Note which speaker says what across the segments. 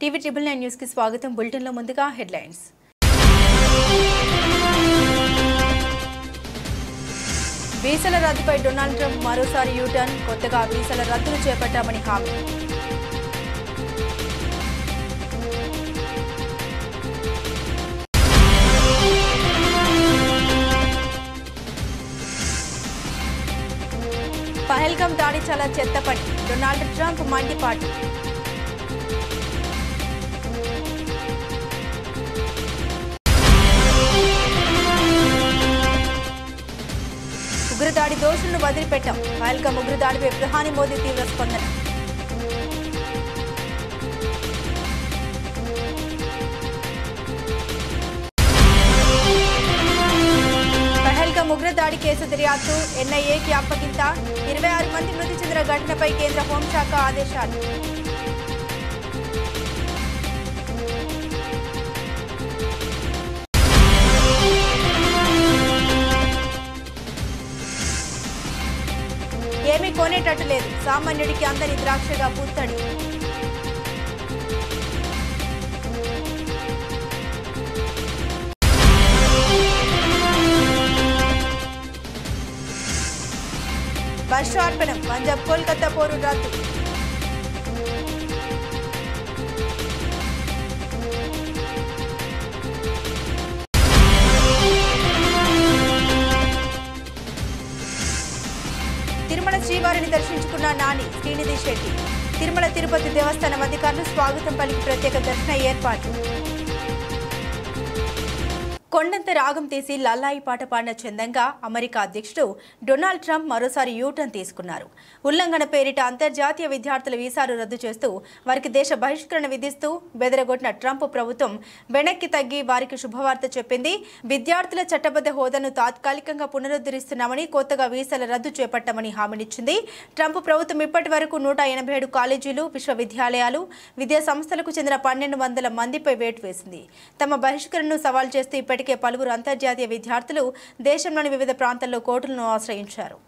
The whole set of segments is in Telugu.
Speaker 1: టీవీ ట్రిబుల్ 9 న్యూస్ కి స్వాగతం. బులెటిన్ లో ముందుగా హెడ్లైన్స్. వీసాల రద్దుపై డొనాల్డ్ ట్రంప్ మరోసారి యూటర్న్. కొత్తగా వీసాల రద్దును చేపట్టామని హామీ. పహల్గామ్ దాడి చాలా చెత్త పని. డొనాల్డ్ ట్రంప్ మండిపాటు. ఉగ్రదాడి దోషులను వదిలిపెట్టాం. పహల్గామ్ ఉగ్రదాడిపై ప్రధాని మోదీ తీవ్ర స్పందన. పహల్గామ్ ఉగ్రదాడి కేసు దర్యాప్తు ఎన్ఐఏకి అప్పగింత. 26 మంది మృతి చెందిన ఘటనపై కేంద్ర హోంశాఖ ఆదేశాలు. ఏమీ కొనేటట్టు లేదు. సామాన్యుడికి అందని ద్రాక్షగా పూత్తడి. వర్షార్పణం. పంజాబ్ కోల్కతా పోరు రద్దు. తిరుమల శ్రీవారిని దర్శించుకున్న నాని శ్రీనిధి శెట్టి. తిరుమల తిరుపతి దేవస్థానం అధికారులు స్వాగతం పలికి ప్రత్యేక దర్శన ఏర్పాట్లు. కొండంత రాగం తీసి లల్లాయి పాట పాడిన చందంగా అమెరికా అధ్యక్షుడు డొనాల్డ్ ట్రంప్ మరోసారి యూటర్న్ తీసుకున్నారు. ఉల్లంఘన పేరిట అంతర్జాతీయ విద్యార్థుల వీసాలు రద్దు చేస్తూ వారికి దేశ బహిష్కరణ విధిస్తూ బెదరగొట్టిన ట్రంప్ ప్రభుత్వం వెనక్కి తగ్గి వారికి శుభవార్త చెప్పింది. విద్యార్థుల చట్టబద్ధ హోదాను తాత్కాలికంగా పునరుద్ధరిస్తున్నామని, కొత్తగా వీసాల రద్దు చేపట్టామని హామీనిచ్చింది. ట్రంప్ ప్రభుత్వం ఇప్పటి వరకు 187 కాలేజీలు, విశ్వవిద్యాలయాలు, విద్యా సంస్థలకు చెందిన 1200 మందిపై వేటు వేసింది. తమ బహిష్కరణను సవాల్ చేస్తూ ఇప్పటికే పలువురు అంతర్జాతీయ విద్యార్థులు దేశంలోని వివిధ ప్రాంతాల్లో కోర్టులను ఆశ్రయించారు.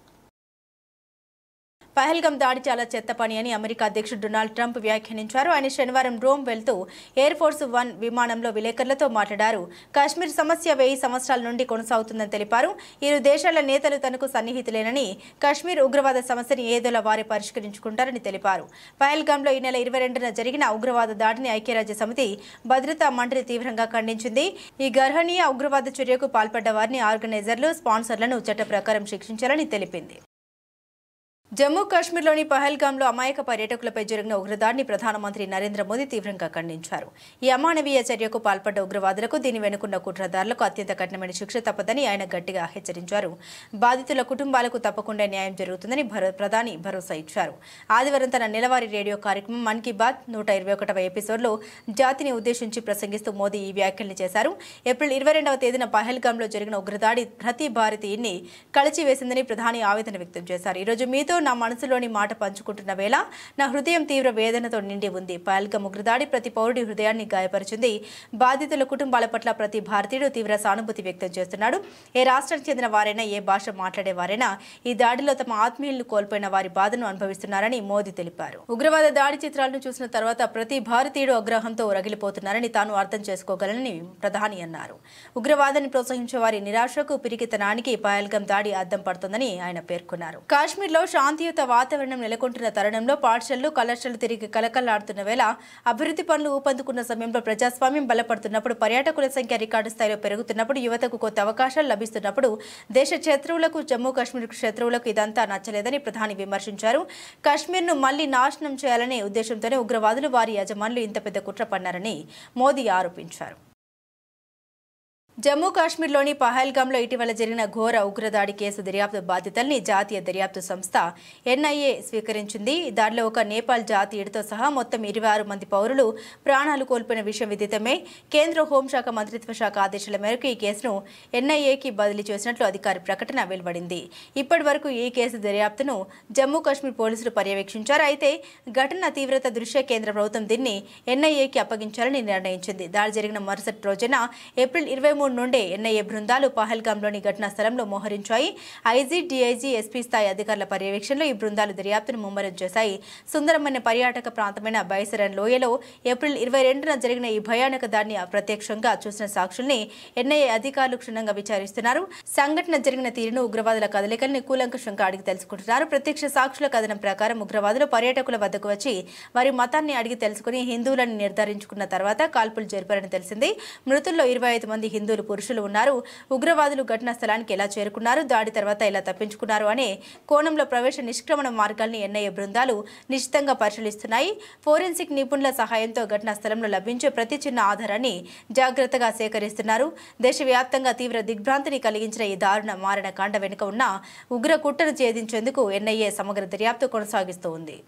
Speaker 1: పహల్గామ్ దాడి చాలా చెత్త పని అని అమెరికా అధ్యక్షుడు డొనాల్డ్ ట్రంప్ వ్యాఖ్యానించారు. ఆయన శనివారం రోమ్ వెళ్తూ ఎయిర్ ఫోర్స్ 1 విమానంలో విలేకరులతో మాట్లాడారు. కాశ్మీర్ సమస్య 1000 సంవత్సరాల నుండి కొనసాగుతుందని తెలిపారు. ఇరు దేశాల నేతలు తనకు సన్నిహితులేనని, కాశ్మీర్ ఉగ్రవాద సమస్యని ఏదోలా వారే పరిష్కరించుకుంటారని తెలిపారు. పహల్గామ్లో ఈ నెల 22న జరిగిన ఉగ్రవాద దాడిని ఐక్యరాజ్య సమితి భద్రతా మండలి తీవ్రంగా ఖండించింది. ఈ గర్హనీయ ఉగ్రవాద చర్యకు పాల్పడ్డ వారిని, ఆర్గనైజర్లు, స్పాన్సర్లను చట్ట ప్రకారం శిక్షించాలని తెలిపింది. జమ్మూ కాశ్మీర్లోని పహల్గామ్లో అమాయక పర్యాటకులపై జరిగిన ఉగ్రదాడిని ప్రధానమంత్రి నరేంద్ర మోదీ తీవ్రంగా ఖండించారు. ఈ అమానవీయ చర్యకు పాల్పడ్డ ఉగ్రవాదులకు, దీని వెనుకున్న కుట్రదారులకు అత్యంత కఠినమైన శిక్ష తప్పదని ఆయన గట్టిగా హెచ్చరించారు. బాధితుల కుటుంబాలకు తప్పకుండా న్యాయం జరుగుతుందని ప్రధాని భరోసా ఇచ్చారు. ఆదివారం తన నెలవారీ రేడియో కార్యక్రమం మన్ కీ బాత్ 121వ ఎపిసోడ్లో జాతిని ఉద్దేశించి ప్రసంగిస్తూ మోదీ ఈ వ్యాఖ్యలు చేశారు. ఏప్రిల్ 22వ తేదీన పహల్గామ్లో జరిగిన ఉగ్రదాడి ప్రతి భారతీయుడిని కలిచివేసిందని ప్రధాని ఆవేదన వ్యక్తం చేశారు. ఈరోజు మీతో నా మనసులోని మాట పంచుకుంటున్న వేళ నా హృదయం తీవ్ర వేదనతో నిండి ఉంది. పహల్గామ్ ఉగ్రదాడి ప్రతి పౌరుడి హృదయాన్ని గాయపరిచింది. బాధితుల కుటుంబాల పట్ల ప్రతి భారతీయుడు తీవ్ర సానుభూతి వ్యక్తం చేస్తున్నాడు. ఏ రాష్ట్రానికి చెందిన వారైనా, ఏ భాష మాట్లాడేవారైనా ఈ దాడిలో తమ ఆత్మీయులను కోల్పోయిన వారి బాధను అనుభవిస్తున్నారని మోదీ తెలిపారు. ఉగ్రవాద దాడి చిత్రాలను చూసిన తర్వాత ప్రతి భారతీయుడు ఆగ్రహంతో రగిలిపోతున్నారని తాను అర్థం చేసుకోగలనని ప్రధాని అన్నారు. ఉగ్రవాదాన్ని ప్రోత్సహించే వారి నిరాశకు, పిరికితనానికి పహల్గామ్ దాడి అద్దం పడుతుందని ఆయన పేర్కొన్నారు. కాశ్మీర్లో శాంతియుత వాతావరణం నెలకొంటున్న తరుణంలో పాఠశాలలు, కళాశాలలు తిరిగి కలకలాడుతున్న వేళ, అభివృద్ధి పనులు ఊపందుకున్న సమయంలో, ప్రజాస్వామ్యం బలపడుతున్నప్పుడు, పర్యాటకుల సంఖ్య రికార్డు స్థాయిలో పెరుగుతున్నప్పుడు, యువతకు కొత్త అవకాశాలు లభిస్తున్నప్పుడు దేశ శత్రువులకు, జమ్మూ కాశ్మీర్ శత్రువులకు ఇదంతా నచ్చలేదని ప్రధాని విమర్శించారు. కాశ్మీర్ను మళ్లీ నాశనం చేయాలనే ఉద్దేశంతోనే ఉగ్రవాదులు, వారి యజమానులు ఇంత పెద్ద కుట్ర పన్నారని మోదీ ఆరోపించారు. జమ్మూ కాశ్మీర్లోని పహల్గామ్లో ఇటీవల జరిగిన ఘోర ఉగ్రదాడి కేసు దర్యాప్తు బాధ్యతల్ని జాతీయ దర్యాప్తు సంస్థ ఎన్ఐఏ స్వీకరించింది. దాడిలో ఒక నేపాల్ జాతీయుడితో సహా మొత్తం 26 మంది పౌరులు ప్రాణాలు కోల్పోయిన విషయం విదితమే. కేంద్ర హోంశాఖ మంత్రిత్వ శాఖ ఆదేశాల మేరకు ఈ కేసును ఎన్ఐఏకి బదిలీ చేసినట్లు అధికారి ప్రకటన వెలువడింది. ఇప్పటి వరకు ఈ కేసు దర్యాప్తును జమ్మూ కాశ్మీర్ పోలీసులు పర్యవేక్షించారు. అయితే ఘటన తీవ్రత దృష్ట్యా కేంద్ర ప్రభుత్వం దీన్ని ఎన్ఐఏకి అప్పగించాలని నిర్ణయించింది. దాడి జరిగిన మరుసటి రోజున ఏప్రిల్ 23 3 నుండే ఎన్ఐఏ బృందాలు పహల్గాంలోని ఘటనా స్థలంలో మోహరించాయి. ఐజీ, డీఐజీ, ఎస్పీ స్థాయి అధికారుల పర్యవేక్షణలో ఈ బృందాలు దర్యాప్తును ముమ్మరం చేశాయి. సుందరమైన పర్యాటక ప్రాంతమైన బైసరన్ లోయలో ఏప్రిల్ 22న జరిగిన ఈ భయానక దాడిని ప్రత్యక్షంగా చూసిన సాక్షుల్ని ఎన్ఐఏ అధికారులు క్షుణ్ణంగా విచారిస్తున్నారు. సంఘటన జరిగిన తీరును, ఉగ్రవాదుల కదలికల్ని కూలంకషంగా అడిగి తెలుసుకుంటున్నారు. ప్రత్యక్ష సాక్షుల కథనం ప్రకారం ఉగ్రవాదులు పర్యాటకుల వద్దకు వచ్చి వారి మతాన్ని అడిగి తెలుసుకుని హిందువులను నిర్ధారించుకున్న తర్వాత కాల్పులు జరిపారని తెలిసింది. మృతుల్లో 25 మంది హిందువులు పురుషులు ఉన్నారు. ఉగ్రవాదులు ఘటనా స్థలానికి ఎలా చేరుకున్నారు, దాడి తర్వాత ఎలా తప్పించుకున్నారు అనే కోణంలో ప్రవేశ నిష్క్రమణ మార్గాల్ని ఎన్ఐఏ బృందాలు నిశ్చితంగా పరిశీలిస్తున్నాయి. ఫోరెన్సిక్ నిపుణుల సహాయంతో ఘటనా స్థలంలో లభించే ప్రతి చిన్న ఆధారాన్ని జాగ్రత్తగా సేకరిస్తున్నారు. దేశవ్యాప్తంగా తీవ్ర దిగ్భ్రాంతిని కలిగించిన ఈ దారుణ మారణకాండ వెనుక ఉన్న ఉగ్ర కుట్రను ఛేదించేందుకు ఎన్ఐఏ సమగ్ర దర్యాప్తు కొనసాగిస్తూ ఉంది.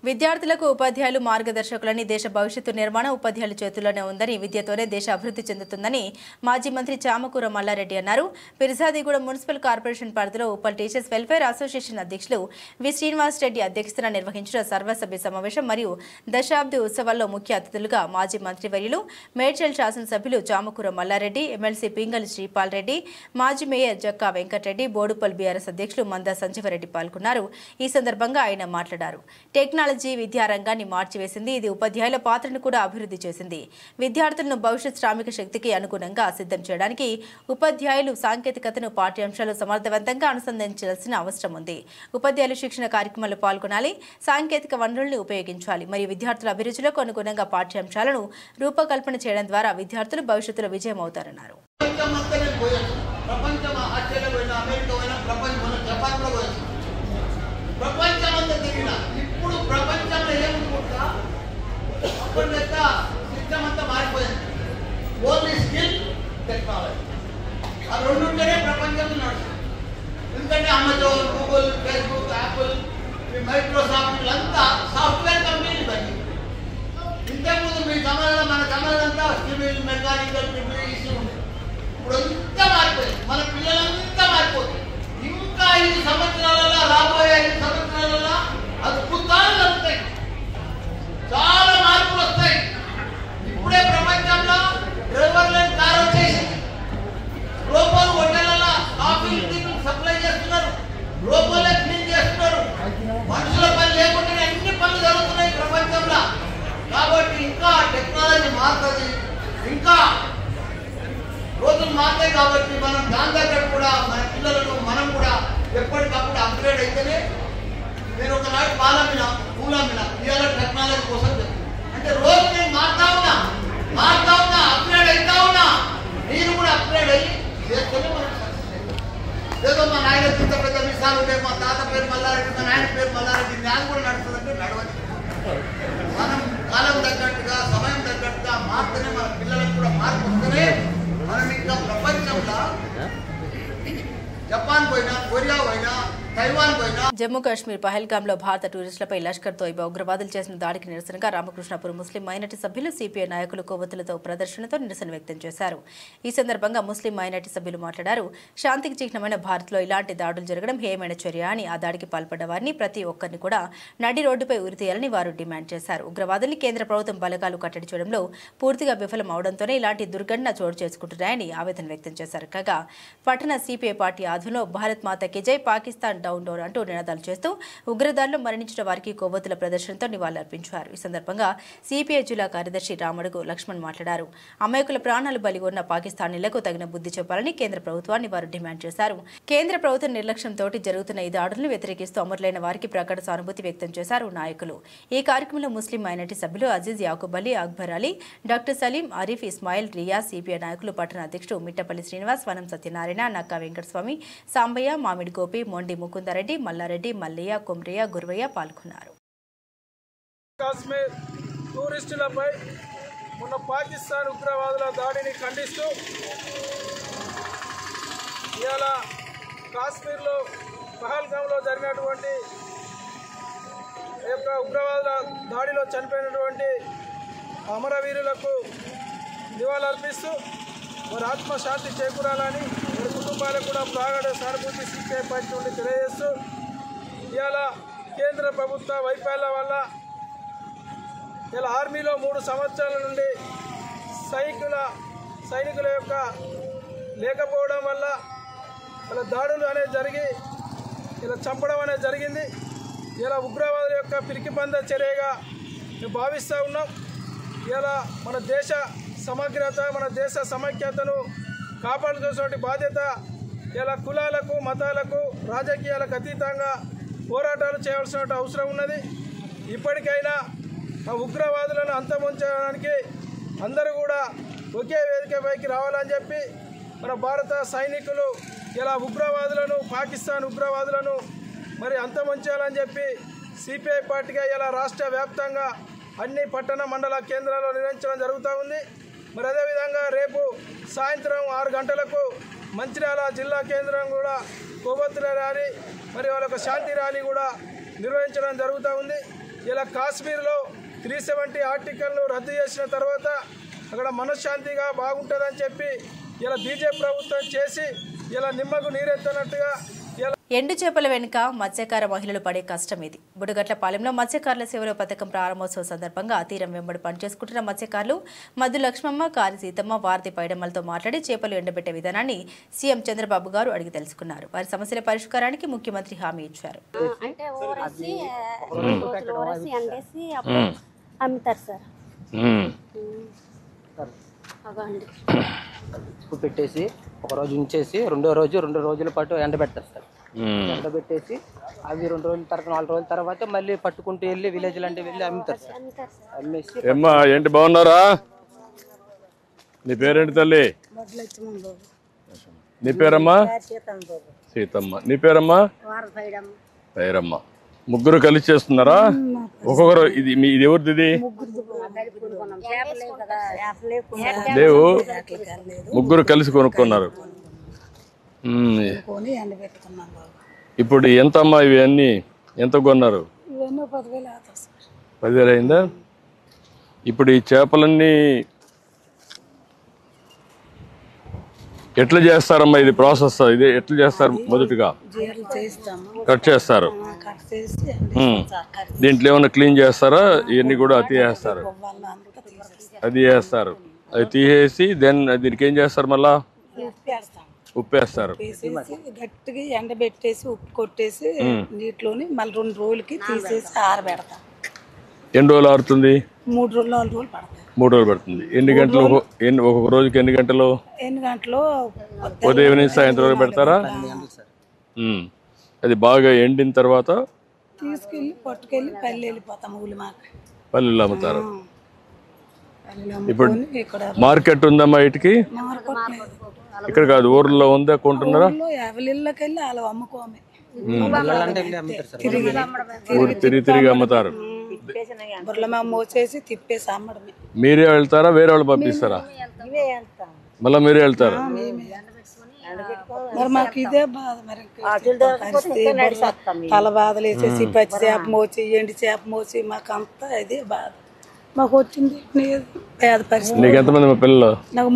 Speaker 1: విద్యార్థులకు ఉపాధ్యాయులు మార్గదర్శకులని, దేశ భవిష్యత్తు నిర్మాణం ఉపాధ్యాయుల చేతుల్లోనే ఉందని, విద్యతోనే దేశ అభివృద్ధి చెందుతుందని మాజీ మంత్రి చామకూర మల్లారెడ్డి అన్నారు. పిర్జాదిగూడ మున్సిపల్ కార్పొరేషన్ పరిధిలో ఉప్పల్ టీచర్స్ వెల్ఫేర్ అసోసియేషన్ అధ్యక్షులు వి శ్రీనివాస్ రెడ్డి అధ్యక్షతన నిర్వహించిన సర్వసభ్య సమావేశం మరియు దశాబ్ది ఉత్సవాల్లో ముఖ్య అతిథులుగా మాజీ మంత్రివర్యులు మేడ్చల్ శాసనసభ్యులు చామకూర మల్లారెడ్డి, ఎమ్మెల్సీ పింగళి శ్రీపాల్ రెడ్డి, మాజీ మేయర్ జక్కా వెంకటరెడ్డి, బోడుపల్ బీఆర్ఎస్ అధ్యక్షులు మందా సంజీవరెడ్డి పాల్గొన్నారు. ఈ సందర్భంగా ఆయన మాట్లాడారు. టెక్నాలజీ విద్యారంగాన్ని మార్చివేసింది. ఇది ఉపాధ్యాయుల పాత్రను కూడా అభివృద్ధి చేసింది. విద్యార్థులను భవిష్యత్ శ్రామిక శక్తికి అనుగుణంగా సిద్ధం చేయడానికి ఉపాధ్యాయులు సాంకేతికతను పాఠ్యాంశాలు సమర్థవంతంగా అనుసంధానించాల్సిన అవసరం ఉంది. ఉపాధ్యాయులు శిక్షణ కార్యక్రమాల్లో పాల్గొనాలి, సాంకేతిక వనరుల్ని ఉపయోగించాలి మరియు విద్యార్థుల అభిరుచులకు అనుగుణంగా పాఠ్యాంశాలను రూపకల్పన చేయడం ద్వారా విద్యార్థులు భవిష్యత్తులో విజయమవుతారన్నారు. ఇప్పుడు ప్రపంచంలో ఏమనుకుంటా అప్పుడు లెక్క సిస్టమ్ అంతా మారిపోయింది. ఓన్లీ స్కిల్, టెక్నాలజీ ఆ రెండుంటేనే ప్రపంచంలో నడుస్తుంది. ఎందుకంటే Amazon, Google, Facebook, Apple, Microsoft వీళ్ళంతా సాఫ్ట్వేర్ కంపెనీలు పని. ఇంతకుముందు మీ సమాజంలో మన సమాజంతా సివిల్, మెకానికల్, ఈసీ ఉంది. ఇప్పుడు అంతా మారిపోయింది. మన పిల్లలంతా మారిపోతుంది. ఇంకా 5 సంవత్సరాలలో, రాబోయే 5 సంవత్సరాలలో అద్భుతాలు జరుగుతాయి, చాలా మార్పులు వస్తాయి. ఇప్పుడే ప్రపంచంలో డ్రైవర్ లేని కార్ వచ్చేసింది. రోబోలు హోటళ్లలో కాఫీ సప్లై చేస్తున్నారు, రోబోలే క్లీన్ చేస్తున్నారు. మనుషుల పని లేకుండా అన్ని పనులు జరుగుతున్నాయి ప్రపంచంలో. కాబట్టి ఇంకా టెక్నాలజీ మారుతుంది, ఇంకా రోజులు మారుతాయి. కాబట్టి మనం దాని దగ్గర కూడా మన పిల్లలను మనం కూడా ఎప్పటికప్పుడు అప్గ్రేడ్ అయితేనే. నేను ఒకనాడు పాలమ్మిన, పూలమ్మిన, ఇవాళ టెక్నాలజీ కోసం చెప్తాను. అంటే రోజు నేను మారుతా ఉన్నా, అప్గ్రేడ్ అవుతా ఉన్నా. నేను కూడా అప్గ్రేడ్ అయ్యి చేస్తూనే మనం సక్సెస్ అవుతాం. ఏదో మా నాయన ఇంత పెద్ద విషయాలు ఉంటాయి, మా తాత పేరు మల్లారెడ్డి, మా నాయన పేరు మల్లారెడ్డి, జ్ఞానం కూడా నడుస్తుందంటే నడవదు. మనం కాలం తగ్గట్టుగా, సమయం తగ్గట్టుగా మారుతూనే మన పిల్లలకు కూడా మార్పు వస్తూనే మనం ఇంకా ప్రపంచంలో జపాన్ పోయినా, కొరియా పోయినా, జమ్మూ కాశ్మీర్ పహల్గాంలో భారత టూరిస్టులపై లష్కర్ తోయిబా ఉగ్రవాదులు చేసిన దాడికి నిరసనగా రామకృష్ణాపూర్ ముస్లిం మైనార్టీ సభ్యులు సిపిఐ నాయకులు కొవ్వొత్తులతో ప్రదర్శనతో నిరసన వ్యక్తం చేశారు. ఈ సందర్భంగా ముస్లిం మైనార్టీ సభ్యులు మాట్లాడారు. శాంతికి చిహ్నమైన భారత్లో ఇలాంటి దాడులు జరగడం హేయమైన చర్య అని, ఆ దాడికి పాల్పడ్డ వారిని ప్రతి ఒక్కరిని కూడా నడి రోడ్డుపై ఉరితీయాలని వారు డిమాండ్ చేశారు. ఉగ్రవాదుల్ని కేంద్ర ప్రభుత్వం బలగాలు కట్టడి చేయడంలో పూర్తిగా విఫలం అవడంతోనే ఇలాంటి దుర్ఘటన చోటు చేసుకుంటున్నాయని ఆవేదన వ్యక్తం చేశారు. కాగా పట్టణ సిపిఐ పార్టీ ఆధ్వర్యంలో భారత్ మాతాకి జై, పాకిస్తాన్ డౌన్ డౌన్ అంటూ నినాదాలు చేస్తూ ఉగ్రదాడుల్లో మరణించిన వారికి కొవ్వొత్తుల ప్రదర్శనతో నివాళులర్పించారు. ఈ సందర్భంగా సిపిఐ జిల్లా కార్యదర్శి రామడుగు లక్ష్మణ్ మాట్లాడారు. అమాయకుల ప్రాణాలు బలిగొన్న పాకిస్తానీలకు తగిన బుద్ధి చెప్పాలని కేంద్ర ప్రభుత్వాన్ని వారు డిమాండ్ చేశారు. కేంద్ర ప్రభుత్వం నిర్లక్ష్యంతో జరుగుతున్న ఈ దాడులను వ్యతిరేకిస్తూ అమరులైన వారికి ప్రకట సానుభూతి వ్యక్తం చేశారు నాయకులు. ఈ కార్యక్రమంలో ముస్లిం మైనార్టీ సభ్యులు అజీజ్, యాకూబ్ అలీ, అక్బర్ అలీ, డాక్టర్ సలీం, ఆరిఫ్, ఇస్మాయిల్, రియా, సిపిఐ నాయకులు పట్టణ అధ్యక్షుడు మిట్టపల్లి శ్రీనివాస్, వనం సత్యనారాయణ, నక్కా వెంకటస్వామి, సాంబయ్య, మామిడి గోపి, మొండి ముకుందరెడ్డి, మల్లారెడ్డి, మల్లయ్య, కుమ్రయ్య, గురవయ్య పాల్గొన్నారు.
Speaker 2: కాశ్మీర్ టూరిస్టులపై మొన్న పాకిస్తాన్ ఉగ్రవాదుల దాడిని ఖండిస్తూ ఇవాళ కాశ్మీర్లో పహల్గాంలో జరిగినటువంటి ఉగ్రవాదుల దాడిలో చనిపోయినటువంటి అమరవీరులకు నివాళులర్పిస్తూ వారి ఆత్మశాంతి చేకూరాలని, వారి కుటుంబాలకు కూడా ప్రాగాఢ సానుభూతి సిపిఐ పార్టీ నుండి తెలియజేస్తూ ఇవాళ కేంద్ర ప్రభుత్వ వైఫల్యం వల్ల ఇలా ఆర్మీలో 3 సంవత్సరాల నుండి సైనికుల సైనికుల యొక్క లేకపోవడం వల్ల ఇలా దాడులు అనేది జరిగి ఇలా చంపడం అనేది జరిగింది. ఇలా ఉగ్రవాదుల యొక్క పిరికిబంద చర్యగా మేము భావిస్తూ ఉన్నాం. ఇలా మన దేశ సమగ్రత, మన దేశ సమైక్యతను కాపాడుకోవాల్సిన బాధ్యత ఇలా కులాలకు, మతాలకు, రాజకీయాలకు అతీతంగా పోరాటాలు చేయవలసిన అవసరం ఉన్నది. ఇప్పటికైనా ఆ ఉగ్రవాదులను అంతమొంచడానికి అందరూ కూడా ఒకే వేదికపైకి రావాలని చెప్పి మన భారత సైనికులు ఇలా ఉగ్రవాదులను, పాకిస్తాన్ ఉగ్రవాదులను మరి అంతమొంచాలని చెప్పి సిపిఐ పార్టీగా ఇలా రాష్ట్ర వ్యాప్తంగా అన్ని పట్టణ మండల కేంద్రాల్లో నిర్వహించడం జరుగుతూ ఉంది. మరి అదేవిధంగా రేపు సాయంత్రం 6 గంటలకు మంచిర్యాల జిల్లా కేంద్రం కూడా కొవ్వొత్తుల ర్యాలీ మరి వాళ్ళ శాంతి ర్యాలీ కూడా నిర్వహించడం జరుగుతూ ఉంది. ఇలా కాశ్మీర్లో 370 ఆర్టికల్ను రద్దు చేసిన తర్వాత అక్కడ మనశ్శాంతిగా బాగుంటుందని చెప్పి ఇలా బీజేపీ ప్రభుత్వం చేసి ఇలా నిమ్మకు నీరెత్తనట్టుగా
Speaker 1: ఎండు చేపల వెనుక మత్స్యకార మహిళలు పడే కష్టం ఇది. బుడగట్లపాలెంలో మత్స్యకారుల సేవల పథకం ప్రారంభోత్సవం సందర్భంగా తీరం వెంబడి పనిచేసుకుంటున్న మత్స్యకారులు మద్దు లక్ష్మమ్మ, కారి సీతమ్మ, వారతి పైడమ్మలతో మాట్లాడి చేపలు ఎండబెట్టే విధానాన్ని సీఎం చంద్రబాబు గారు అడిగి తెలుసుకున్నారు. వారి సమస్యల పరిష్కారానికి ముఖ్యమంత్రి హామీ ఇచ్చారు.
Speaker 3: పెట్టేసి ఒక రోజు ఉంచేసి రెండు రోజుల పాటు ఎండబెడతారు సార్. ఎండబెట్టేసి అవి 2 రోజుల తర్వాత 4 రోజుల తర్వాత మళ్ళీ పట్టుకుంటూ వెళ్ళి విలేజ్ అంటే వెళ్ళి అమ్ముతారు సార్. అమ్మేసి
Speaker 4: ఏమ్మా ఏంటి బాగున్నారా? నీ పేరేంటి తల్లి? నీ పేరమ్మా? సీతమ్మ. నీ పేరమ్మా? పేరమ్మ. ముగ్గురు కలిసి చేస్తున్నారా? ఒక్కొక్కరు ఇది ఎవరిది? ఇది లేవు, ముగ్గురు కలిసి కొనుక్కున్నారు. ఇప్పుడు ఎంత అమ్మా ఇవి అన్ని ఎంత కొన్నారు? 10,000 అయిందా? ఇప్పుడు ఈ చేపలన్నీ ఎట్లా చేస్తారమ్మా? ఇది ప్రాసెస్ ఇది ఎట్లా చేస్తారు? మొదటిగా కట్ చేస్తారు. దీంట్లో ఏమైనా క్లీన్ చేస్తారా? ఇవన్నీ కూడా అతి చేస్తారు. అది చేస్తారు. అది తీసేసి దీనికి ఏం చేస్తారు? మళ్ళా ఉప్పేస్తారు.
Speaker 5: గట్టిగా ఎండబెట్టేసి ఉప్పు కొట్టేసి నీటిలోని మళ్ళీ 2 రోజులకి తీసేసి ఆరబెడతాం.
Speaker 4: ఎన్ని రోజులు ఆరుతుంది?
Speaker 5: 3 రోజులు 4 రోజులు పడతాయి.
Speaker 4: 3 రోజులు పడుతుంది. ఎన్ని గంటలు? ఒక్కొక్క రోజుకి ఎన్ని గంటలు? ఉదయం నుంచి సాయంత్రం వరకు పెడతారా? అది బాగా ఎండిన తర్వాత
Speaker 5: తీసుకెళ్ళి పట్టుకెళ్ళి పల్లె వెళ్ళిపోతాం.
Speaker 4: పల్లెలు అమ్ముతారు. ఇప్పుడు మార్కెట్ ఉందమ్మా ఇటుకి? ఇక్కడ కాదు, ఊర్లో ఉందా? కొంటున్నారా?
Speaker 5: ఎవరిళ్ళకెళ్ళి అలా అమ్ముకోమే,
Speaker 4: తిరిగి అమ్ముతారు.
Speaker 5: మోసేసి తిప్పేసి అమ్మడమే.
Speaker 4: మీరే వెళ్తారా? వేరే వాళ్ళు పంపిస్తారా? మళ్ళీ మీరే వెళ్తారు.
Speaker 5: మరి మాకు ఇదే బాధ. మరి తల బాధలు వేసేసి పచ్చి చేప మోసి ఎండి చేప మోసి మాకు అంతా ఇదే బాధ. మాకు వచ్చింది పేద పరిస్థితి.
Speaker 4: నీకు ఎంతమంది పిల్లలు?
Speaker 5: నాకు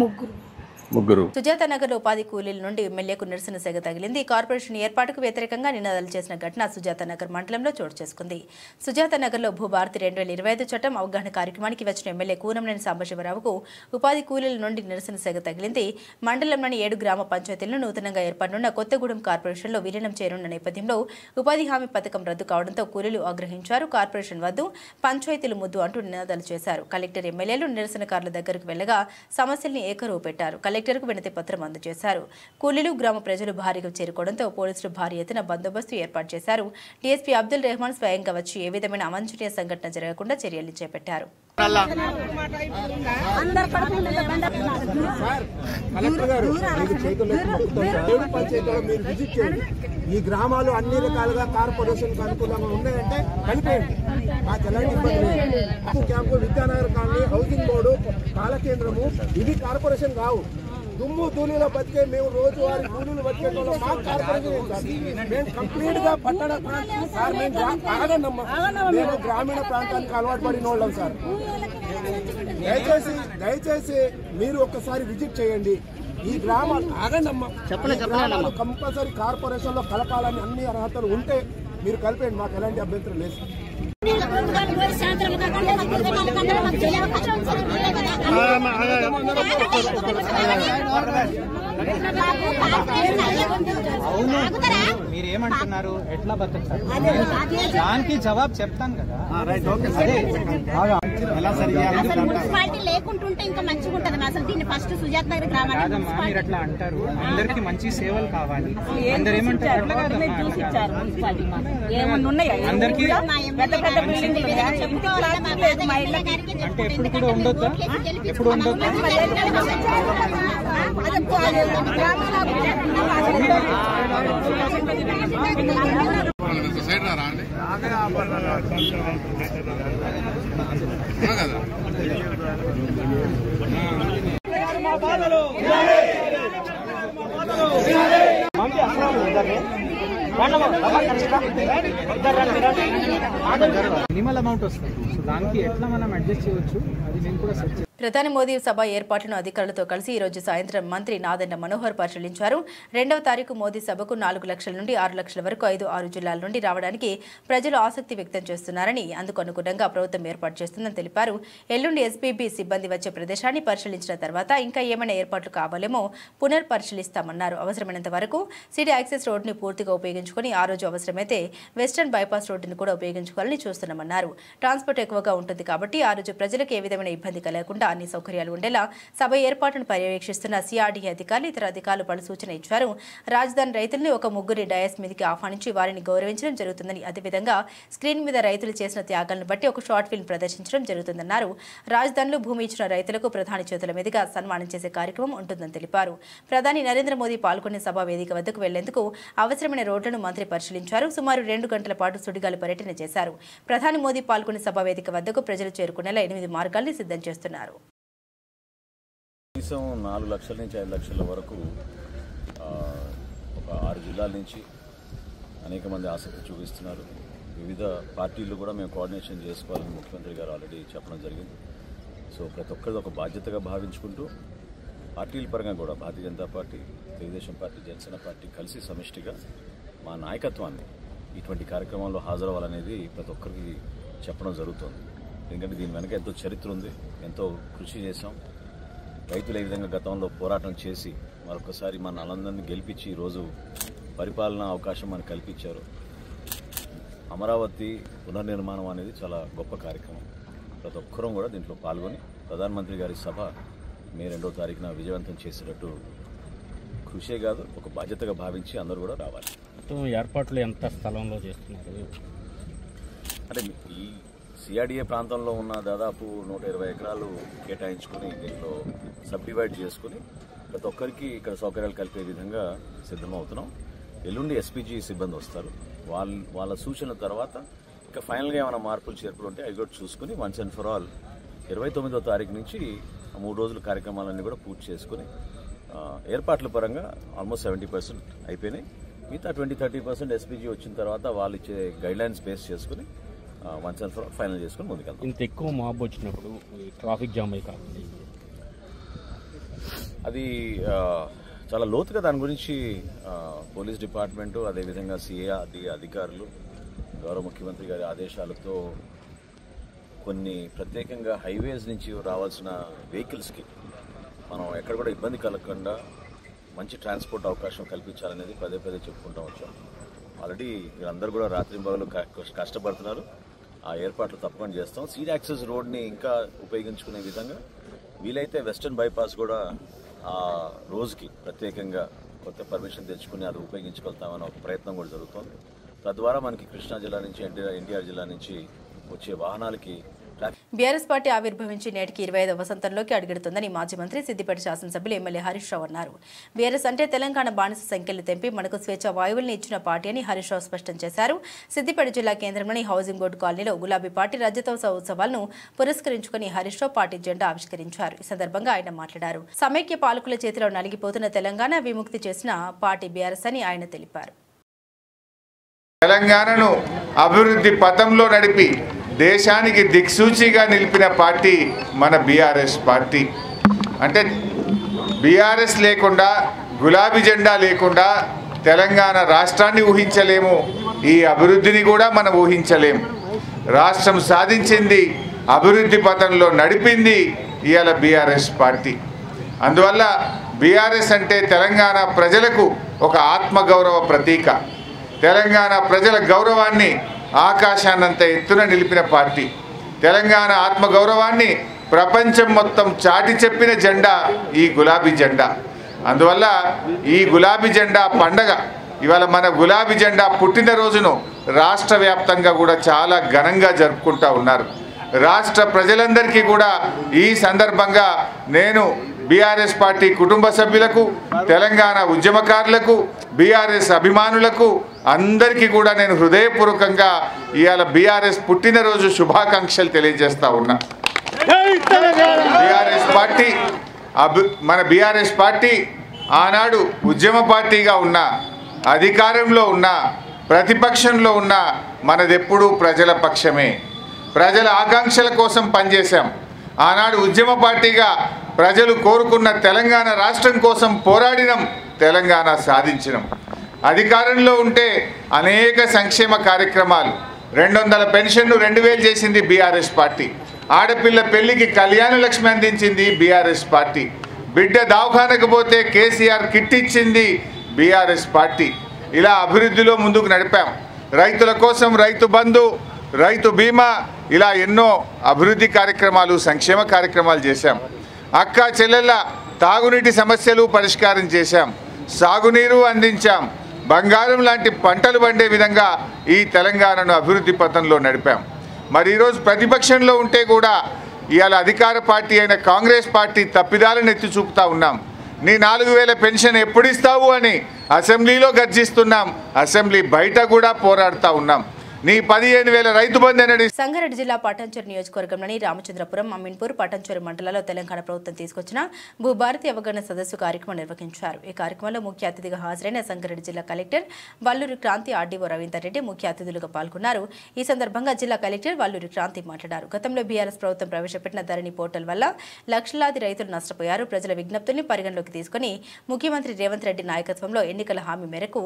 Speaker 5: ముగ్గురు.
Speaker 1: సుజాత నగర్ ఉపాధి కూలీల నుండి ఎమ్మెల్యేకు నిరసన సెగ తగిలింది. కార్పొరేషన్ ఏర్పాటుకు వ్యతిరేకంగా నినాదాలు చేసిన ఘటన సుజాత నగర్ మండలంలో చోటు చేసుకుంది. సుజాత నగర్లో భూభారతి 2025 చట్టం అవగాహన కార్యక్రమానికి వచ్చిన ఎమ్మెల్యే కూనంనేని సాంబశివరావుకు ఉపాధి కూలీల నుండి నిరసన సెగ తగిలింది. మండలంలోని 7 గ్రామ పంచాయతీలను నూతనంగా ఏర్పడనున్న కొత్తగూడెం కార్పొరేషన్లో విలీనం చేయనున్న నేపథ్యంలో ఉపాధి హామీ పథకం రద్దు కావడంతో కూలీలు ఆగ్రహించారు. కార్పొరేషన్ వద్దు, పంచాయతీలు ముద్దు అంటూ నినాదాలు చేశారు. కలెక్టర్, ఎమ్మెల్యేలు నిరసనకారుల దగ్గరకు వెళ్లగా సమస్యల్ని ఏకరువు పెట్టారు. కలెక్టర్కు వినతి పత్రం అందజేశారు. కూలీలు, గ్రామ ప్రజలు భారీగా చేరుకోవడంతో పోలీసులు భారీ ఎత్తున బందోబస్తు ఏర్పాటు చేశారు. డీఎస్పీ అబ్దుల్ రెహమాన్ స్వయంగా వచ్చి ఏ విధమైన అవాంఛనీయ సంఘటన జరగకుండా చర్యలు చేపట్టారు.
Speaker 6: ఈ గ్రామాలు అన్ని రకాలుగా కార్పొరేషన్ అనుకూలంగా ఉన్నాయంటే కలిపేయండి. మాకు ఎలాంటి ఇబ్బంది లేదు. Camp, Vidyanagar colony, housing board, కాల కేంద్రము ఇవి కార్పొరేషన్ కావు. దుమ్ము ధూళిలో బతికే మేము రోజువారి కూలీలు బతికే మాకు కార్పొరేషన్ మేము కంప్లీట్ గా పట్టణ సార్ మేము గ్రామీణ ప్రాంతానికి అలవాటు పడిన వాళ్ళం సార్. దయచేసి మీరు ఒక్కసారి విజిట్ చేయండి. ఈ గ్రామాలు ఆగండి కంపల్సరీ కార్పొరేషన్ లో కలపాలని అన్ని అర్హతలు ఉంటే మీరు కలిపేయండి. మాకు ఎలాంటి అభ్యంతరం లేదు.
Speaker 7: అవును మీరేమంటున్నారు ఎట్లా బతుకుతారు దానికి జవాబు చెప్తాను కదా
Speaker 8: మున్సిపాలిటీ లేకుంటుంటే ఇంకా మంచిగా ఉంటది అసలు దీన్ని ఫస్ట్ సుజాత్ నగర్ గ్రామానికి
Speaker 7: మీరు అట్లా అంటారు అందరికి మంచి సేవలు కావాలి అందరు ఏమంటారు అందరికి అంటే ఎప్పుడు కూడా ఉండొద్దా ఎప్పుడు ఉండొద్దా మినిమల్ అమౌంట్ వస్తుంది సో దానికి ఎట్లా మనం అడ్జస్ట్ చేయవచ్చు అది నేను కూడా సెర్చ్.
Speaker 1: ప్రధాని మోదీ సభ ఏర్పాట్లను అధికారులతో కలిసి ఈ రోజు సాయంత్రం మంత్రి నాదెండ్ల మనోహర్ పరిశీలించారు. 2వ తారీఖు మోదీ సభకు 4 లక్షల నుండి 6 లక్షల వరకు 5-6 జిల్లాల నుండి రావడానికి ప్రజలు ఆసక్తి వ్యక్తం చేస్తున్నారని, అందుకు అనుగుణంగా ప్రభుత్వం ఏర్పాటు చేస్తుందని తెలిపారు. ఎల్లుండి ఎస్పీబీ సిబ్బంది వచ్చే ప్రదేశాన్ని పరిశీలించిన తర్వాత ఇంకా ఏమైనా ఏర్పాట్లు కావాలేమో పునర్పరిశీలిస్తామన్నారు. అవసరమైనంత వరకు సిటీ యాక్సెస్ రోడ్డుని పూర్తిగా ఉపయోగించుకుని ఆ రోజు అవసరమైతే వెస్టర్న్ బైపాస్ రోడ్డును కూడా ఉపయోగించుకోవాలని చూస్తున్నామన్నారు. ట్రాన్స్పోర్ట్ ఎక్కువగా ఉంటుంది కాబట్టి ఆ రోజు ప్రజలకు ఏ విధమైన ఇబ్బంది కలగకుండా అన్ని సౌకర్యాలు ఉండేలా సభ ఏర్పాటును పర్యవేక్షిస్తున్న సిఆర్డీ అధికారులు ఇతర అధికారులు పలు సూచన ఇచ్చారు. రాజధాని రైతుల్ని ఒక ముగ్గురి డయాస్ మీదకి ఆహ్వానించి వారిని గౌరవించడం జరుగుతుందని, అదేవిధంగా స్క్రీన్ మీద రైతులు చేసిన త్యాగాలను బట్టి ఒక షార్ట్ ఫిల్మ్ ప్రదర్శించడం జరుగుతుందన్నారు. రాజధానిలో భూమి ఇచ్చిన రైతులకు ప్రధాని చేతుల మీదుగా సన్మానం చేసే కార్యక్రమం ఉంటుందని తెలిపారు. ప్రధాని నరేంద్ర మోదీ పాల్గొనే సభా వేదిక వద్దకు వెళ్లేందుకు అవసరమైన రోడ్లను మంత్రి పరిశీలించారు. సుమారు 2 గంటల పాటు సుడిగాలి పర్యటన చేశారు. ప్రధాని మోదీ పాల్గొనే సభా వేదిక వద్దకు ప్రజలు చేరుకునేలా 8 మార్గాల్ని సిద్ధం చేస్తున్నారు.
Speaker 9: కనీసం 4 లక్షల నుంచి 5 లక్షల వరకు ఒక 6 జిల్లాల నుంచి అనేక మంది ఆసక్తి చూపిస్తున్నారు. వివిధ పార్టీలు కూడా మేము కోఆర్డినేషన్ చేసుకోవాలని ముఖ్యమంత్రి గారు ఆల్రెడీ చెప్పడం జరిగింది. సో ప్రతి ఒక్కరిది ఒక బాధ్యతగా భావించుకుంటూ పార్టీల పరంగా కూడా Bharatiya Janata party, Telugu Desam party, Janasena party కలిసి సమిష్టిగా మా నాయకత్వాన్ని ఇటువంటి కార్యక్రమాల్లో హాజరవ్వాలనేది ప్రతి ఒక్కరికి చెప్పడం జరుగుతుంది. ఎందుకంటే దీని వెనక ఎంతో చరిత్ర ఉంది, ఎంతో కృషి చేశాం. రైతులు ఏ విధంగా గతంలో పోరాటం చేసి మరొకసారి మన నలందరినీ గెలిపించి ఈరోజు పరిపాలన అవకాశం మనకు కల్పించారు. అమరావతి పునర్నిర్మాణం అనేది చాలా గొప్ప కార్యక్రమం. ప్రతి ఒక్కరూ కూడా దీంట్లో పాల్గొని ప్రధానమంత్రి గారి సభ మే 2వ తారీఖున విజయవంతం చేసేటట్టు కృషే కాదు ఒక బాధ్యతగా భావించి అందరూ కూడా రావాలి.
Speaker 10: ఏర్పాట్లు ఎంత స్థలంలో చేస్తున్నారు
Speaker 9: అంటే ఈ సిఆర్డీఏ ప్రాంతంలో ఉన్న దాదాపు 120 ఎకరాలు కేటాయించుకుని దీంట్లో సబ్ డివైడ్ చేసుకుని ప్రతి ఒక్కరికి ఇక్కడ సౌకర్యాలు కలిపే విధంగా సిద్ధమవుతున్నాం. ఎల్లుండి ఎస్పీజీ సిబ్బంది వస్తారు. వాళ్ళ సూచనల తర్వాత ఇంకా ఫైనల్గా ఏమైనా మార్పులు చేర్పులు ఉంటే అవి కూడా చూసుకుని వన్స్ అండ్ ఫర్ ఆల్ 29వ తారీఖు నుంచి 3 రోజుల కార్యక్రమాలన్నీ కూడా పూర్తి చేసుకుని ఏర్పాట్ల పరంగా ఆల్మోస్ట్ 70% అయిపోయినాయి. మిగతా 20-30% ఎస్పీజీ వచ్చిన తర్వాత వాళ్ళు ఇచ్చే గైడ్లైన్స్ బేస్ చేసుకుని once and for all final చేసుకుని ముందుకెళ్తాం.
Speaker 10: ఇంత ఎక్కువ మాబ్ వచ్చినప్పుడు ట్రాఫిక్ జామ్ అయి కాకుండా
Speaker 9: అది చాలా లోతుగా దాని గురించి పోలీస్ డిపార్ట్మెంటు, అదేవిధంగా సిఆర్డీ అధికారులు గౌరవ ముఖ్యమంత్రి గారి ఆదేశాలతో కొన్ని ప్రత్యేకంగా హైవేస్ నుంచి రావాల్సిన వెహికల్స్కి మనం ఎక్కడ కూడా ఇబ్బంది కలగకుండా మంచి ట్రాన్స్పోర్ట్ అవకాశం కల్పించాలనేది పదే చెప్పుకుంటూ వచ్చాం. ఆల్రెడీ వీళ్ళందరూ కూడా రాత్రింబగలు కష్టపడుతున్నారు. ఆ ఏర్పాట్లు తప్పకుండా చేస్తాం. సీడ్ యాక్సెస్ రోడ్ని ఇంకా ఉపయోగించుకునే విధంగా వీలైతే వెస్టర్న్ బైపాస్ కూడా ఆ రోజుకి ప్రత్యేకంగా కొత్త పర్మిషన్ తెచ్చుకుని అది ఉపయోగించుకెళ్తామని ఒక ప్రయత్నం కూడా జరుగుతుంది. తద్వారా మనకి కృష్ణా జిల్లా నుంచి ఎన్టీఆర్ జిల్లా నుంచి వచ్చే వాహనాలకి
Speaker 1: బీఆర్ఎస్ పార్టీ ఆవిర్భవించి నేటికి 25వ వసంతంలోకి అడుగుతుందని మాజీ మంత్రి సిద్దిపేట శాసనసభ్యులు ఎమ్మెల్యే హరీష్ రావు అన్నారు. బీఆర్ఎస్ అంటే తెలంగాణ బానిస సంఖ్యలు తెంపి మనకు స్వేచ్ఛ వాయువుల్ని ఇచ్చిన పార్టీ అని హరీష్ రావు స్పష్టం చేశారు. సిద్దిపేట జిల్లా కేంద్రంలోని హౌసింగ్ బోర్డు కాలనీలో గులాబీ పార్టీ రజతోత్సవ ఉత్సవాలను పురస్కరించుకుని హరీష్ రావు పార్టీ జెండా ఆవిష్కరించారు. ఈ సందర్భంగా ఆయన మాట్లాడారు. సమైక్య పాలకుల చేతిలో నలిగిపోతున్న తెలంగాణ విముక్తి చేసిన పార్టీ బీఆర్ఎస్ అని ఆయన తెలిపారు.
Speaker 11: తెలంగాణను అభివృద్ధి పథంలో నడిపి దేశానికి దిక్సూచిగా నిలిపిన పార్టీ మన బీఆర్ఎస్ పార్టీ. అంటే బీఆర్ఎస్ లేకుండా, గులాబీ జెండా లేకుండా తెలంగాణ రాష్ట్రాన్ని ఊహించలేము, ఈ అభివృద్ధిని కూడా మనం ఊహించలేము. రాష్ట్రం సాధించింది, అభివృద్ధి పథంలో నడిపింది ఇవాళ బీఆర్ఎస్ పార్టీ. అందువల్ల బీఆర్ఎస్ అంటే తెలంగాణ ప్రజలకు ఒక ఆత్మగౌరవ ప్రతీక. తెలంగాణ ప్రజల గౌరవాన్ని ఆకాశాన్నంత ఎత్తున నిలిపిన పార్టీ. తెలంగాణ ఆత్మగౌరవాన్ని ప్రపంచం మొత్తం చాటి చెప్పిన జెండా ఈ గులాబీ జెండా. అందువల్ల ఈ గులాబీ జెండా పండగ ఇవాళ మన గులాబీ జెండా పుట్టినరోజును రాష్ట్ర వ్యాప్తంగా కూడా చాలా ఘనంగా జరుపుకుంటూ ఉన్నారు. రాష్ట్ర ప్రజలందరికీ కూడా ఈ సందర్భంగా నేను బీఆర్ఎస్ పార్టీ కుటుంబ సభ్యులకు, తెలంగాణ ఉద్యమకారులకు, బీఆర్ఎస్ అభిమానులకు అందరికీ కూడా నేను హృదయపూర్వకంగా ఇవాళ బీఆర్ఎస్ పుట్టినరోజు శుభాకాంక్షలు తెలియజేస్తా ఉన్నా. మన బీఆర్ఎస్ పార్టీ ఆనాడు ఉద్యమ పార్టీగా ఉన్న, అధికారంలో ఉన్న, ప్రతిపక్షంలో ఉన్న మనదెప్పుడూ ప్రజల పక్షమే. ప్రజల ఆకాంక్షల కోసం పనిచేశాం. ఆనాడు ఉద్యమ పార్టీగా ప్రజలు కోరుకున్న తెలంగాణ రాష్ట్రం కోసం పోరాడినం, తెలంగాణ సాధించినాం. అధికారంలో ఉంటే అనేక సంక్షేమ కార్యక్రమాలు, 200 పెన్షన్ను 2000 చేసింది బీఆర్ఎస్ పార్టీ. ఆడపిల్ల పెళ్లికి కళ్యాణ లక్ష్మి అందించింది బీఆర్ఎస్ పార్టీ. బిడ్డ దవాఖానకు పోతే కేసీఆర్ కిట్ ఇచ్చింది బీఆర్ఎస్ పార్టీ. ఇలా అభివృద్ధిలో ముందుకు నడిపాం. రైతుల కోసం రైతు బంధు, రైతు బీమా, ఇలా ఎన్నో అభివృద్ధి కార్యక్రమాలు, సంక్షేమ కార్యక్రమాలు చేశాం. అక్క చెల్లెళ్ళ తాగునీటి సమస్యలు పరిష్కారం చేశాం. సాగునీరు అందించాం. బంగారం లాంటి పంటలు పండే విధంగా ఈ తెలంగాణను అభివృద్ధి పథంలో నడిపాం. మరి ఈరోజు ప్రతిపక్షంలో ఉంటే కూడా ఇవాళ అధికార పార్టీ అయిన కాంగ్రెస్ పార్టీ తప్పిదాలను ఎత్తి చూపుతా ఉన్నాం. నీ 4000 పెన్షన్ ఎప్పుడు ఇస్తావు అని అసెంబ్లీలో గర్జిస్తున్నాం. అసెంబ్లీ బయట కూడా పోరాడుతూ ఉన్నాం. నీ 15,000 రైతు బంధు అనేది.
Speaker 1: సంగారెడ్డి జిల్లా పటాన్చెరు నియోజకవర్గంలోని రామచంద్రపురం, అమీన్పూర్, పటాన్చెరు మండలాల్లో తెలంగాణ ప్రభుత్వం తీసుకొచ్చిన భూభారతి అవగాహన సదస్సు కార్యక్రమం నిర్వహించారు. ఈ కార్యక్రమంలో ముఖ్య అతిథిగా హాజరైన సంగారెడ్డి జిల్లా కలెక్టర్ వల్లూరి క్రాంతి, ఆర్డీఓ రవీందర్ రెడ్డి ముఖ్య అతిథులుగా పాల్గొన్నారు. ఈ సందర్భంగా జిల్లా కలెక్టర్ వల్లూరి క్రాంతి మాట్లాడారు. గతంలో బీఆర్ఎస్ ప్రభుత్వం ప్రవేశపెట్టిన ధరణి పోర్టల్ వల్ల లక్షలాది రైతులు నష్టపోయారు. ప్రజల విజ్ఞప్తుల్ని పరిగణలోకి తీసుకుని ముఖ్యమంత్రి రేవంత్ రెడ్డి నాయకత్వంలో ఎన్నికల హామీ మేరకు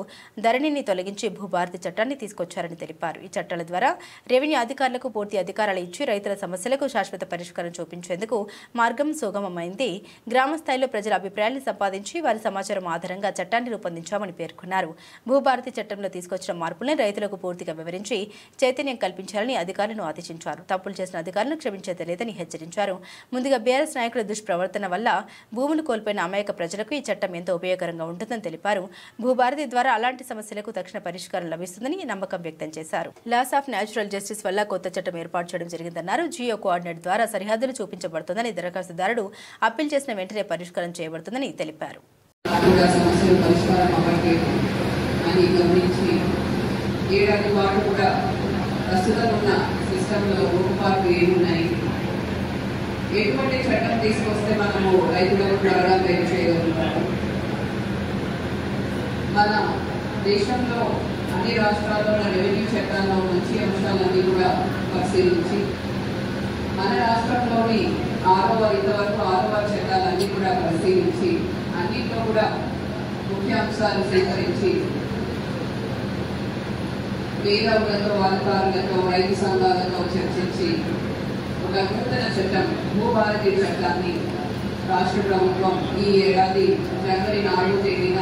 Speaker 1: ధరణిని తొలగించి భూభారతి చట్టాన్ని తీసుకొచ్చారని తెలిపారు. ఈ చట్టాల ద్వారా రెవెన్యూ అధికారులకు పూర్తి అధికారాలు ఇచ్చి రైతుల సమస్యలకు శాశ్వత పరిష్కారం చూపించేందుకు మార్గం సుగమమైంది. గ్రామ స్థాయిలో ప్రజల అభిప్రాయాన్ని సంపాదించి వారి సమాచారం ఆధారంగా చట్టాన్ని రూపొందించామని పేర్కొన్నారు. భూభారతి చట్టంలో తీసుకొచ్చిన మార్పుల్ని రైతులకు పూర్తిగా వివరించి చైతన్యం కల్పించాలని అధికారులను ఆదేశించారు. తప్పులు చేసిన అధికారులను క్షమించేది లేదని హెచ్చరించారు. ముందుగా బీఆర్ఎస్ నాయకుల దుష్ప్రవర్తన వల్ల భూములు కోల్పోయిన అమాయక ప్రజలకు ఈ చట్టం ఎంతో ఉపయోగకరంగా ఉంటుందని తెలిపారు. భూభారతి ద్వారా అలాంటి సమస్యలకు తక్షణ పరిష్కారం లభిస్తుందని నమ్మకం వ్యక్తం చేశారు. లాస్ ఆఫ్ న్యాచురల్ జస్టిస్ వల్ల కొత్త చట్టం ఏర్పాటు చేయడం జరిగిందన్నారు. జియో కోఆర్డినేట్ ద్వారా సరిహద్దులు చూపించబడుతుందని, దరఖాస్తుదారుడు అప్పీల్ చేసిన వెంటనే పరిష్కారం చేయబడుతుందని తెలిపారు.
Speaker 12: ఎటువంటి చట్టం తీసుకొస్తే మనము రైతులకు త్వరగా మేలు చేయగలుగుతాము. మన దేశంలో అన్ని రాష్ట్రాల్లో రెవెన్యూ చట్టాల్లో మంచి అంశాలన్నీ కూడా పరిశీలించి మన రాష్ట్రంలోని ఇంతవరకు 6వ చట్టాలన్నీ కూడా పరిశీలించి అన్నింటిలో కూడా ముఖ్య అంశాలు సేకరించి మేధావులతో, అధికారులతో, రైతు సంఘాలతో చర్చించి ఒక నూతన చట్టం భూభారతి చట్టాన్ని రాష్ట్ర ప్రభుత్వం ఈ ఏడాది జనవరి 4వ తేదీన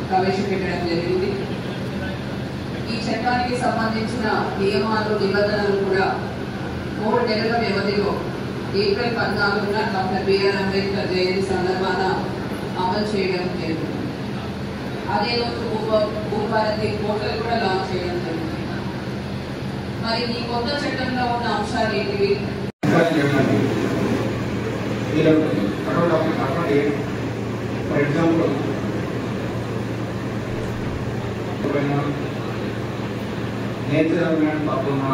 Speaker 12: ప్రవేశపెట్టడం జరిగింది. ఈ చట్టానికి సంబంధించిన నియమాలు, నిబంధనలు కూడా 3 నెలల వ్యవధిలో ఏప్రిల్ 14న డాక్టర్ బిఆర్ అంబేద్కర్ జయంతి సందర్భాన అమలు చేయడం జరిగింది. అదే రోజు భూభారతి పోర్టల్ కూడా లాంచ్ చేయడం జరిగింది. మరి ఈ కొత్త చట్టంలో ఉన్న అంశాలు ఏంటివి?
Speaker 13: ఫర్ ఎగ్జాంపుల్ నేచర్ తప్పున్నా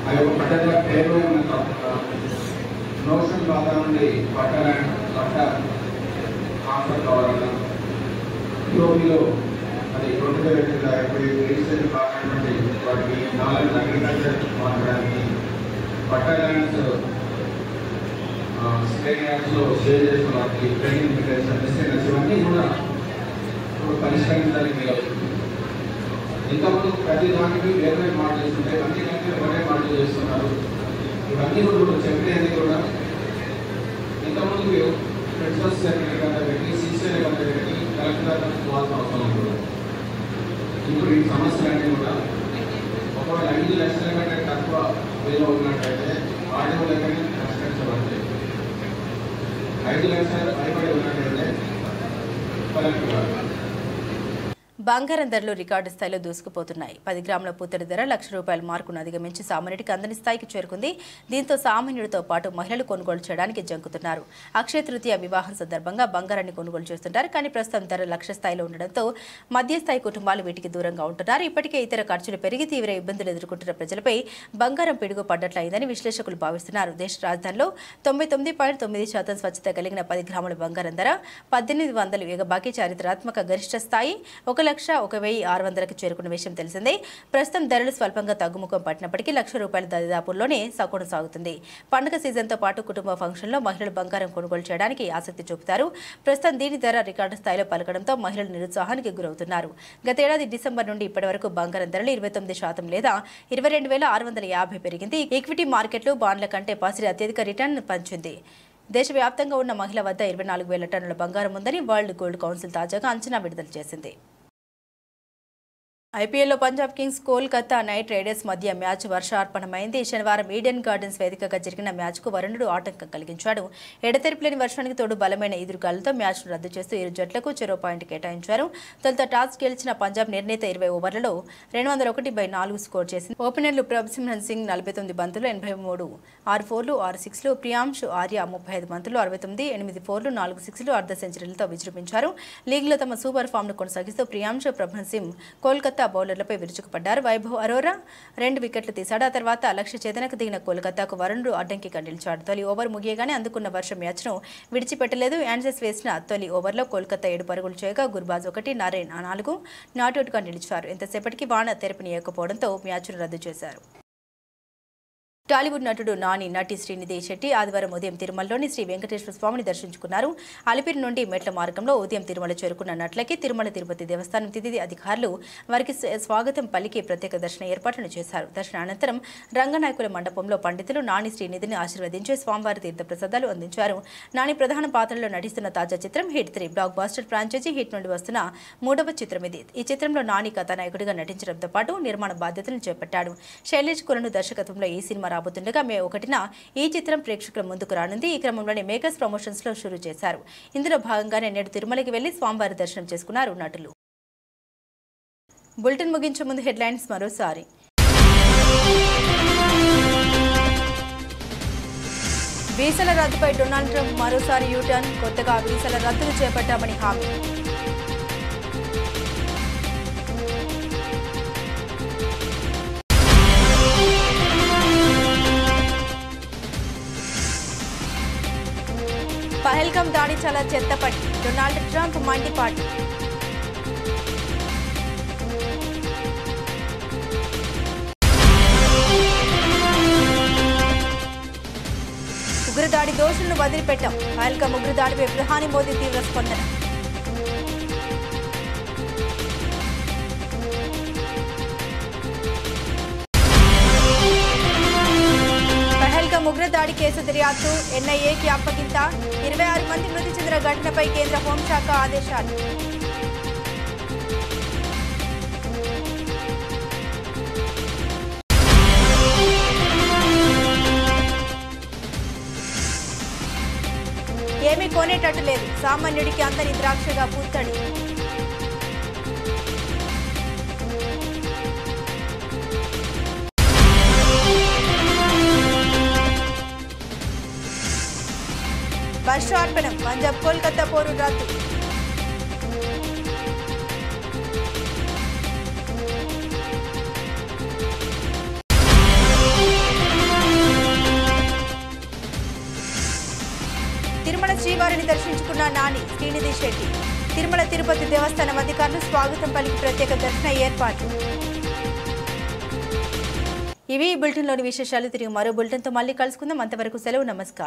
Speaker 13: ఆ యొక్క పట్టణ పేరు ఏమైనా తప్పున్నా నోషన్ బాగా నుండి పట్ట ఆఫర్ కావాలన్నా యూపీలో అది 2020 రిజిస్ట్రేషన్ కావాలంటే వాటికి నాలెడ్జ్ అగ్రికల్చర్ మాట్లాడడానికి పట్ట ల్యాండ్స్ స్టేట్ ల్యాండ్స్లో షేర్ చేసిన వాటికి ట్రైనింగ్ డిస్టెన్స్ ఇవన్నీ కూడా పరిష్కరించడానికి అవుతుంది. ఇంతకుముందు ప్రతి దానికి వేరే మాటలు చేస్తుంటే అన్ని దానికి వేరే మాటలు చేస్తున్నారు. ఇవన్నీ కూడా చెప్పినది కూడా ఇంతకుముందు ప్రిన్సిపల్ సెక్రటరీ గారు పెట్టి సిసిఐ గారు పెట్టి కలెక్టర్ గారు పోవాల్సిన అవసరం కూడా. ఇప్పుడు ఈ సమస్యలన్నీ కూడా ఒకవేళ 5 లక్షల కంటే తక్కువ వేలో ఉన్నట్టయితే ఆడియో దగ్గర పరిష్కరించబడతాయి. 5 లక్షలు పైబడి ఉన్నట్టయితే కలెక్టర్ గారు.
Speaker 1: బంగారం ధరలు రికార్డు స్థాయిలో దూసుకుపోతున్నాయి. 10 గ్రాముల పుత్తడి ధర ₹1,00,000 మార్కును అధిగమించి సామాన్యుడికి అందని స్థాయికి చేరుకుంది. దీంతో సామాన్యుడితో పాటు మహిళలు కొనుగోలు చేయడానికి జంకుతున్నారు. అక్షయ తృతీయ వివాహం సందర్భంగా బంగారాన్ని కొనుగోలు చేస్తుంటారు. కానీ ప్రస్తుతం ధర లక్ష స్థాయిలో ఉండడంతో మధ్యస్థాయి కుటుంబాలు వీటికి దూరంగా ఉంటున్నారు. ఇప్పటికే ఇతర ఖర్చులు పెరిగి తీవ్ర ఇబ్బందులు ఎదుర్కొంటున్న ప్రజలపై బంగారం పిడుగు పడ్డట్లయిందని విశ్లేషకులు భావిస్తున్నారు. దేశ రాజధానిలో 99.9% స్వచ్ఛత కలిగిన 10 గ్రాముల బంగారం ధర 1800 ఎగబాకి చారిత్రాత్మక గరిష్ట స్థాయి 1,01,600కి చేరుకున్న విషయం తెలిసిందే. ప్రస్తుతం ధరలు స్వల్పంగా తగ్గుముఖం పట్టినప్పటికీ ₹1,00,000 దరిదాపుల్లోనే కొనసాగుతుంది. పండుగ సీజన్తో పాటు కుటుంబ ఫంక్షన్లో మహిళలు బంగారం కొనుగోలు చేయడానికి ఆసక్తి చూపుతారు. ప్రస్తుతం దీని ధర రికార్డు స్థాయిలో పలకడంతో మహిళలు నిరుత్సాహానికి గురవుతున్నారు. గతేడాది డిసెంబర్ నుండి ఇప్పటి వరకు బంగారం ధరలు 29% లేదా 22,650 పెరిగింది. ఈక్విటీ మార్కెట్లు బాండ్ల కంటే పసిరి అత్యధిక రిటర్న్ పంచింది. దేశవ్యాప్తంగా ఉన్న మహిళల వద్ద 24,000 టన్నుల బంగారం ఉందని వరల్డ్ గోల్డ్ కౌన్సిల్ తాజాగా అంచనా విడుదల చేసింది. ఐపీఎల్లో Punjab Kings Kolkata night riders మధ్య మ్యాచ్ వర్షార్పణమైంది. శనివారం ఈడెన్ గార్డెన్స్ వేదికగా జరిగిన మ్యాచ్కు వరుణుడు ఆటంకం కలిగించాడు. ఎడతెరిపిలేని వర్షానికి తోడు బలమైన ఎదురుగాలులతో మ్యాచ్ను రద్దు చేస్తూ ఇరు జట్లకు చెరో పాయింట్ కేటాయించారు. తొలుత టాస్ గెలిచిన పంజాబ్ నిర్ణీత 20 ఓవర్లలో 201/4 స్కోర్ చేసింది. ఓపెనర్లు ప్రభసిమ్రన్ సింగ్ 49 బంతులు 83, 6 ఫోర్లు 6 సిక్స్లు, ప్రియాంష్ ఆర్య 35 బంతులు 69, 8 ఫోర్లు 4 సిక్స్లు అర్ధ సెంచరీలతో విజృంభించారు. లీగ్లో తమ సూపర్ ఫామ్ను కొనసాగిస్తూ ప్రియాంష్, ప్రభన్ సింగ్ కోల్కతా బౌలర్లపై విరుచుకుపడ్డారు. వైభవ్ అరోరా 2 వికెట్లు తీశాడు. ఆ తర్వాత లక్ష్య ఛేదనకు దిగిన కోల్కతాకు వరుణుడు అడ్డంకిగా నిలిచాడు. తొలి ఓవర్ ముగియగానే అందుకున్న వర్షం మ్యాచ్ను విడిచిపెట్టలేదు. యాన్సెస్ వేసిన తొలి ఓవర్లో కోల్కతా 7 పరుగులు చేయగా గుర్బాజ్ 1, నారాయణ్ 4 నాట్అవుట్గా నిలిచారు. ఎంతసేపటికి వాన తెరపనీయకపోవడంతో మ్యాచ్ను రద్దు చేశారు. టాలీవుడ్ నటుడు నాని, నటి శ్రీనిధి శెట్టి ఆదివారం ఉదయం తిరుమలలోని శ్రీ వెంకటేశ్వర స్వామిని దర్శించుకున్నారు. అలిపిరి నుండి మెట్ల మార్గంలో ఉదయం తిరుమల చేరుకున్న నటులకి తిరుమల తిరుపతి దేవస్థానం తిథి అధికారులు వారికి స్వాగతం పలికి ప్రత్యేక దర్శన ఏర్పాట్లను చేశారు. దర్శన అనంతరం రంగనాయకుల మండపంలో పండితులు నాని శ్రీనిధిని ఆశీర్వదించి స్వామివారి తీర్థప్రసాదాలు అందించారు. నాని ప్రధాన పాత్రలో నటిస్తున్న తాజా చిత్రం hit 3 blockbuster franchise hit నుండి వస్తున్న 3వ చిత్రం ఇది. ఈ చిత్రంలో నాని కథానాయకుడిగా నటించడంతో పాటు నిర్మాణ బాధ్యతలను చేపట్టాడు. శైలేష్ కులను దర్శకత్వంలో ఈ సినిమా రాబోతుండగా మే 1న ఈ చిత్రం ప్రేక్షకుల ముందుకు రానుంది. ఈ క్రమంలోనే మేకర్స్ ప్రమోషన్స్ లో షురూ చేశారు. ఇందులో భాగంగానే నేడు తిరుమలకి వెళ్లి స్వామివారి దర్శనం చేసుకున్నారు నటులు. బులెటిన్ ముగించే ముందు హెడ్లైన్స్ మరోసారి. వీసాల రద్దుపై డొనాల్డ్ ట్రంప్ మరోసారి యూటర్న్, కొత్తగా వీసాల రద్దులు చేపట్టామని హామీ. పహల్గామ్ దాడి చాలా చెత్తపడి, డొనాల్డ్ ట్రంప్ మండిపాటు. ఉగ్రదాడి దోషులను వదిలిపెట్టాం, పహల్గామ్ ఉగ్రదాడిపై ప్రధాని మోదీ తీవ్ర స్పందన. ఉగ్రదాడి కేసు దర్యాప్తు ఎన్ఐఏకి అప్పగింత, 26 మంది మృతి చెందిన ఘటనపై కేంద్ర హోంశాఖ ఆదేశాలు. ఏమీ కొనేటట్టు లేదు, సామాన్యుడికి అందని ద్రాక్షగా పూర్తడి. వర్షార్పణం, పంజాబ్ కోల్కతా పోరు రద్దు. తిరుమల శ్రీవారిని దర్శించుకున్న నాని, శ్రీనిధి శెట్టి. తిరుమల తిరుపతి దేవస్థానం అధికారులు స్వాగతం పలికి ప్రత్యేక దర్శన ఏర్పాట్లు. ఇవి ఈ బులెటిన్లోని విశేషాలు. తిరిగి మరో బులెటిన్తో మళ్ళీ కలుసుకుందాం. అంతవరకు సెలవు, నమస్కారం.